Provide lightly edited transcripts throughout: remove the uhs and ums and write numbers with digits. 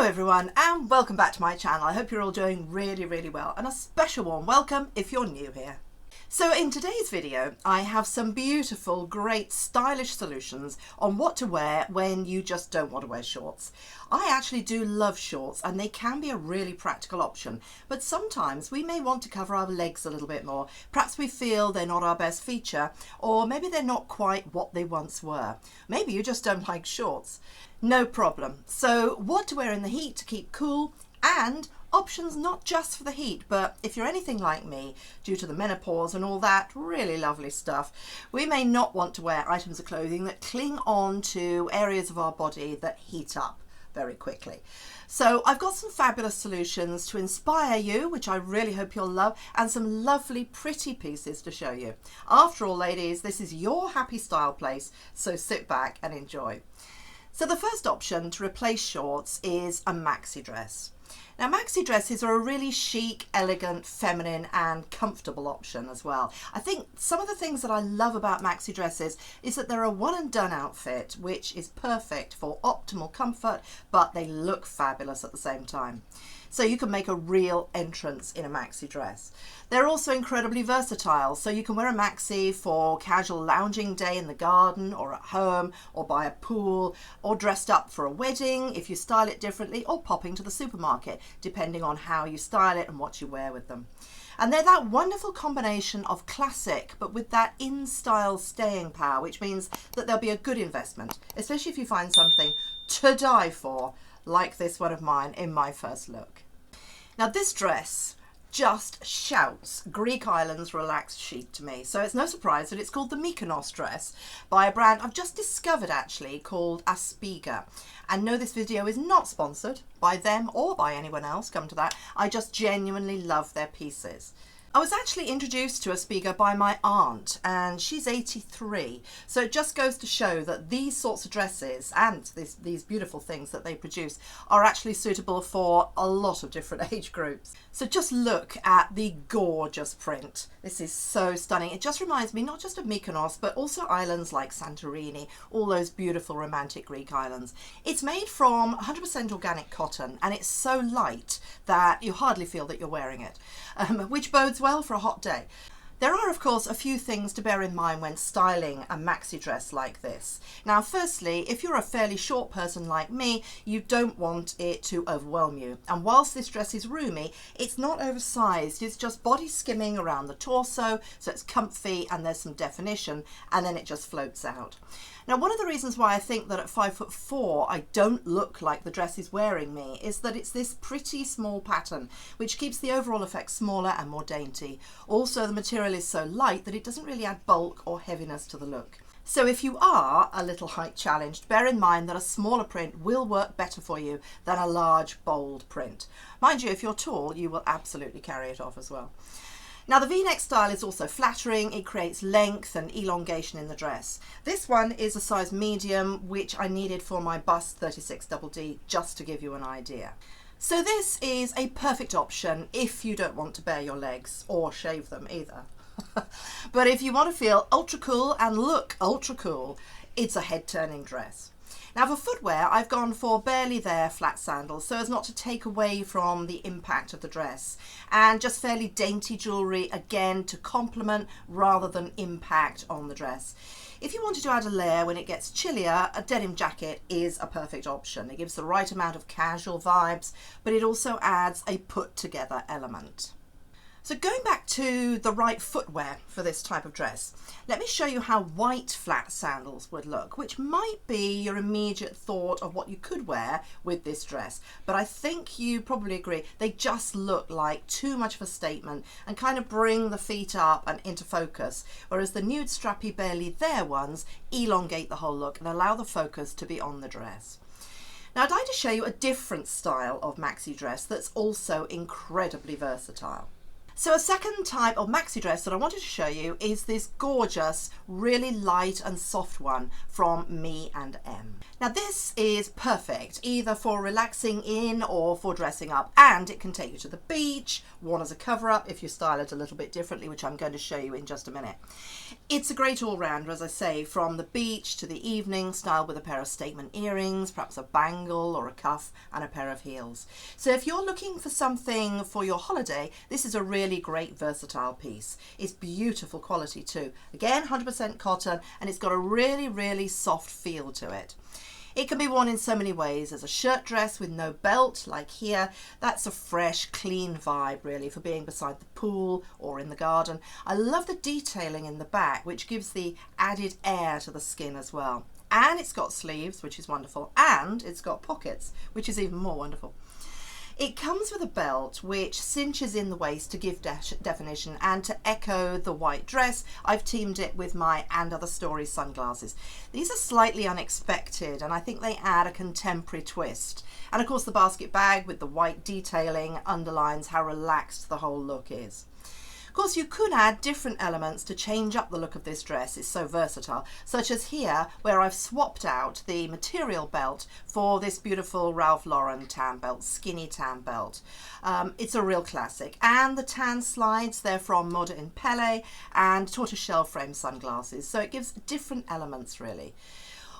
Hello everyone and welcome back to my channel. I hope you're all doing really well, and a special warm welcome if you're new here. So in today's video I have some beautiful, great, stylish solutions on what to wear when you just don't want to wear shorts. I actually do love shorts and they can be a really practical option, but sometimes we may want to cover our legs a little bit more. Perhaps we feel they're not our best feature, or maybe they're not quite what they once were. Maybe you just don't like shorts. No problem. So what to wear in the heat to keep cool, and options not just for the heat, but if you're anything like me, due to the menopause and all that really lovely stuff, we may not want to wear items of clothing that cling on to areas of our body that heat up very quickly. So I've got some fabulous solutions to inspire you, which I really hope you'll love, and some lovely pretty pieces to show you. After all, ladies, this is your happy style place, so sit back and enjoy. So the first option to replace shorts is a maxi dress. Now maxi dresses are a really chic, elegant, feminine and comfortable option as well. I think some of the things that I love about maxi dresses is that they're a one and done outfit, which is perfect for optimal comfort, but they look fabulous at the same time. So you can make a real entrance in a maxi dress. They're also incredibly versatile, so you can wear a maxi for casual lounging day in the garden or at home or by a pool, or dressed up for a wedding if you style it differently, or popping to the supermarket, depending on how you style it and what you wear with them. And they're that wonderful combination of classic but with that in-style staying power, which means that they'll be a good investment, especially if you find something to die for, like this one of mine in my first look. Now this dress just shouts Greek islands relaxed chic to me, so it's no surprise that it's called the Mykonos dress by a brand I've just discovered actually called Aspiga. And no, this video is not sponsored by them or by anyone else, come to that. I just genuinely love their pieces. I was actually introduced to Aspiga by my aunt, and she's 83, so it just goes to show that these sorts of dresses and these beautiful things that they produce are actually suitable for a lot of different age groups. So just look at the gorgeous print. This is so stunning. It just reminds me not just of Mykonos, but also islands like Santorini, all those beautiful romantic Greek islands. It's made from 100% organic cotton, and it's so light that you hardly feel that you're wearing it, which bodes well for a hot day. There are of course a few things to bear in mind when styling a maxi dress like this. Now firstly, if you're a fairly short person like me, you don't want it to overwhelm you. And whilst this dress is roomy, it's not oversized, it's just body skimming around the torso, so it's comfy and there's some definition, and then it just floats out. Now one of the reasons why I think that at 5'4" I don't look like the dress is wearing me is that it's this pretty small pattern which keeps the overall effect smaller and more dainty. Also the material is so light that it doesn't really add bulk or heaviness to the look. So if you are a little height challenged, bear in mind that a smaller print will work better for you than a large bold print. Mind you, if you're tall you will absolutely carry it off as well. Now the V-neck style is also flattering. It creates length and elongation in the dress. This one is a size medium, which I needed for my bust 36DD, just to give you an idea. So this is a perfect option if you don't want to bare your legs or shave them either. But if you want to feel ultra cool and look ultra cool, it's a head-turning dress. Now for footwear, I've gone for barely there flat sandals so as not to take away from the impact of the dress, and just fairly dainty jewellery again to complement rather than impact on the dress. If you wanted to add a layer when it gets chillier, a denim jacket is a perfect option. It gives the right amount of casual vibes, but it also adds a put together element. So going back to the right footwear for this type of dress, let me show you how white flat sandals would look, which might be your immediate thought of what you could wear with this dress. But I think you probably agree, they just look like too much of a statement and kind of bring the feet up and into focus, whereas the nude strappy barely there ones elongate the whole look and allow the focus to be on the dress. Now I'd like to show you a different style of maxi dress that's also incredibly versatile. So a second type of maxi dress that I wanted to show you is this gorgeous, really light and soft one from Me and M. Now this is perfect either for relaxing in or for dressing up, and it can take you to the beach, worn as a cover-up if you style it a little bit differently, which I'm going to show you in just a minute. It's a great all-rounder, as I say, from the beach to the evening, styled with a pair of statement earrings, perhaps a bangle or a cuff and a pair of heels. So if you're looking for something for your holiday, this is a really great versatile piece. It's beautiful quality too. Again, 100% cotton, and it's got a really soft feel to it. It can be worn in so many ways as a shirt dress with no belt, like here. That's a fresh, clean vibe really for being beside the pool or in the garden. I love the detailing in the back, which gives the added air to the skin as well. And it's got sleeves, which is wonderful, and it's got pockets, which is even more wonderful. It comes with a belt which cinches in the waist to give definition, and to echo the white dress, I've teamed it with my And Other Stories sunglasses. These are slightly unexpected, and I think they add a contemporary twist. And of course the basket bag with the white detailing underlines how relaxed the whole look is. Of course, you could add different elements to change up the look of this dress. It's so versatile, such as here where I've swapped out the material belt for this beautiful Ralph Lauren tan belt, skinny tan belt. It's a real classic, and the tan slides, they're from Mode in Pele and tortoiseshell frame sunglasses, so it gives different elements really.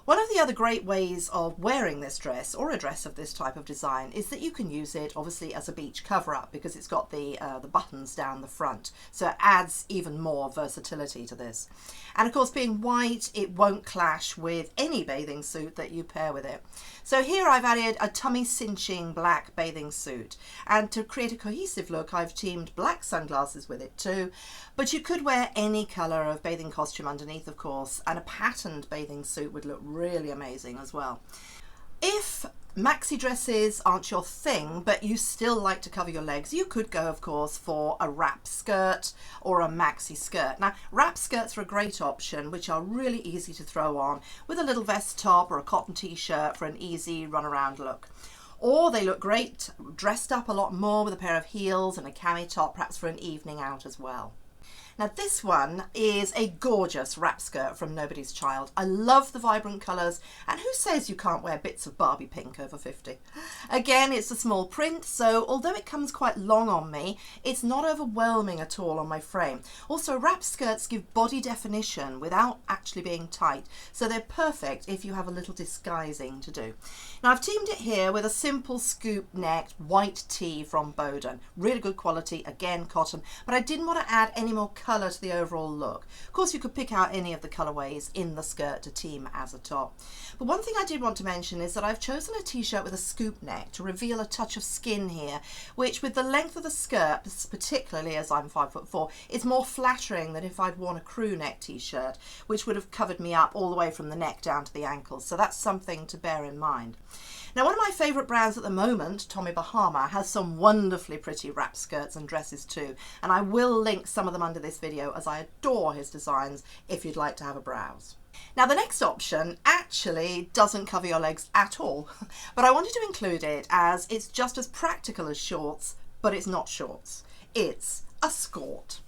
One of the other great ways of wearing this dress, or a dress of this type of design, is that you can use it obviously as a beach cover-up because it's got the buttons down the front, so it adds even more versatility to this. And of course, being white, it won't clash with any bathing suit that you pair with it. So here I've added a tummy cinching black bathing suit, and to create a cohesive look I've teamed black sunglasses with it too, but you could wear any colour of bathing costume underneath of course, and a patterned bathing suit would look really amazing as well. If maxi dresses aren't your thing, but you still like to cover your legs, you could go of course for a wrap skirt or a maxi skirt. Now wrap skirts are a great option, which are really easy to throw on with a little vest top or a cotton t-shirt for an easy run around look. Or they look great dressed up a lot more with a pair of heels and a cami top, perhaps for an evening out as well. Now this one is a gorgeous wrap skirt from Nobody's Child. I love the vibrant colours, and who says you can't wear bits of Barbie pink over 50? Again, it's a small print, so although it comes quite long on me, it's not overwhelming at all on my frame. Also, wrap skirts give body definition without actually being tight, so they're perfect if you have a little disguising to do. Now I've teamed it here with a simple scoop-necked white tee from Bowden. Really good quality, again cotton, but I didn't want to add any more colour to the overall look. Of course you could pick out any of the colourways in the skirt to team as a top. But one thing I did want to mention is that I've chosen a t-shirt with a scoop neck to reveal a touch of skin here, which with the length of the skirt, particularly as I'm 5'4", is more flattering than if I'd worn a crew neck t-shirt, which would have covered me up all the way from the neck down to the ankles. So that's something to bear in mind. Now one of my favourite brands at the moment, Tommy Bahama, has some wonderfully pretty wrap skirts and dresses too, and I will link some of them under this video as I adore his designs if you'd like to have a browse. Now the next option actually doesn't cover your legs at all, but I wanted to include it as it's just as practical as shorts, but it's not shorts. It's a skort.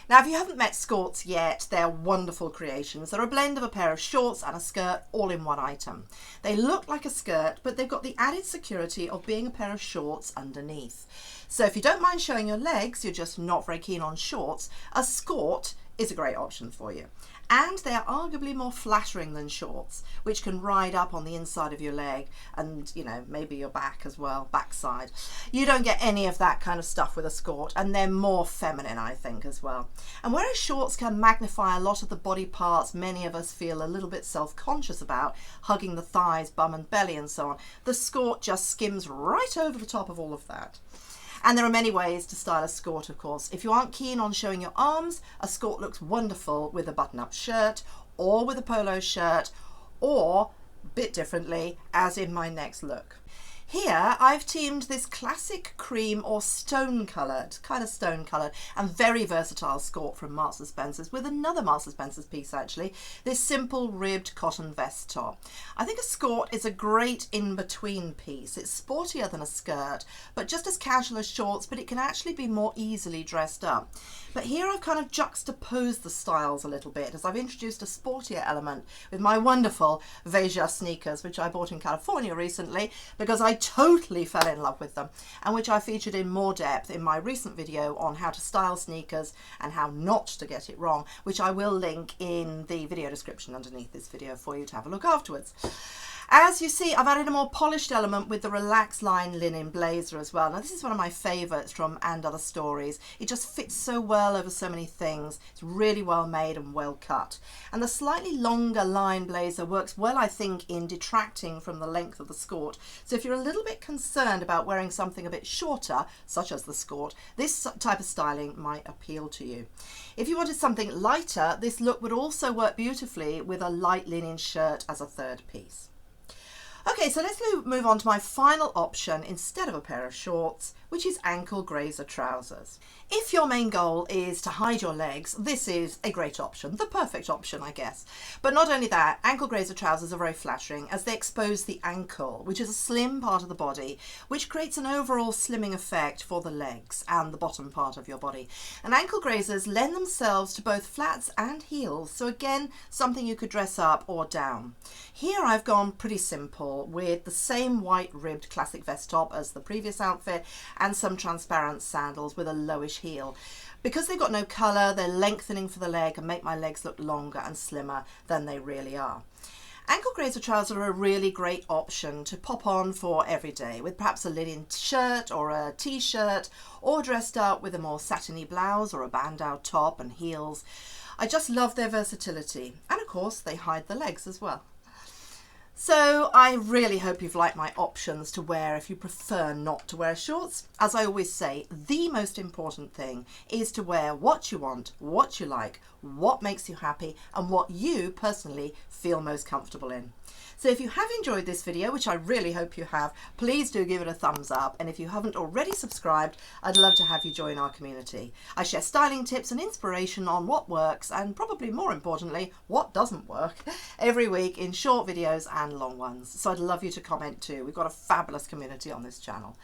Now if you haven't met skorts yet, they're wonderful creations. They're a blend of a pair of shorts and a skirt all in one item. They look like a skirt, but they've got the added security of being a pair of shorts underneath. So if you don't mind showing your legs, you're just not very keen on shorts, a skort is a great option for you. And they're arguably more flattering than shorts, which can ride up on the inside of your leg and, you know, maybe your back as well, backside. You don't get any of that kind of stuff with a skort, and they're more feminine, I think, as well. And whereas shorts can magnify a lot of the body parts many of us feel a little bit self-conscious about, hugging the thighs, bum and belly and so on, the skort just skims right over the top of all of that. And there are many ways to style a skort, of course. If you aren't keen on showing your arms, a skort looks wonderful with a button-up shirt or with a polo shirt, or a bit differently, as in my next look. Here I've teamed this classic cream or stone coloured, kind of stone coloured and very versatile skort from Marks & Spencer's with another Marks & Spencer's piece actually, this simple ribbed cotton vest top. I think a skort is a great in-between piece. It's sportier than a skirt, but just as casual as shorts, but it can actually be more easily dressed up. But here I've kind of juxtaposed the styles a little bit as I've introduced a sportier element with my wonderful Veja sneakers, which I bought in California recently because I totally fell in love with them, and which I featured in more depth in my recent video on how to style sneakers and how not to get it wrong, which I will link in the video description underneath this video for you to have a look afterwards. As you see, I've added a more polished element with the relaxed line linen blazer as well. Now this is one of my favourites from And Other Stories. It just fits so well over so many things. It's really well made and well cut. And the slightly longer line blazer works well, I think, in detracting from the length of the skort. So if you're a little bit concerned about wearing something a bit shorter, such as the skort, this type of styling might appeal to you. If you wanted something lighter, this look would also work beautifully with a light linen shirt as a third piece. Okay, so let's move on to my final option instead of a pair of shorts, which is ankle grazer trousers. If your main goal is to hide your legs, this is a great option, the perfect option, I guess. But not only that, ankle grazer trousers are very flattering as they expose the ankle, which is a slim part of the body, which creates an overall slimming effect for the legs and the bottom part of your body. And ankle grazers lend themselves to both flats and heels, so again, something you could dress up or down. Here I've gone pretty simple with the same white ribbed classic vest top as the previous outfit and some transparent sandals with a lowish heel. Because they've got no colour, they're lengthening for the leg and make my legs look longer and slimmer than they really are. Ankle grazer trousers are a really great option to pop on for every day with perhaps a linen shirt or a t-shirt, or dressed up with a more satiny blouse or a bandeau top and heels. I just love their versatility, and of course they hide the legs as well. So I really hope you've liked my options to wear if you prefer not to wear shorts. As I always say, the most important thing is to wear what you want, what you like, what makes you happy, and what you personally feel most comfortable in. So if you have enjoyed this video, which I really hope you have, please do give it a thumbs up. And if you haven't already subscribed, I'd love to have you join our community. I share styling tips and inspiration on what works and, probably more importantly, what doesn't work every week in short videos and long ones. So I'd love you to comment too. We've got a fabulous community on this channel.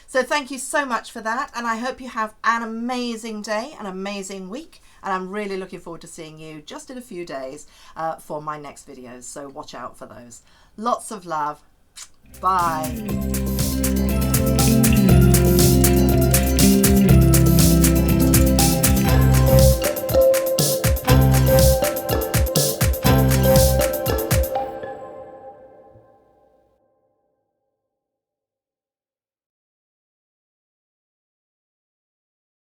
So thank you so much for that, and I hope you have an amazing day, an amazing week, and I'm really looking forward to seeing you just in a few days for my next videos, so watch out for those. Lots of love. Bye.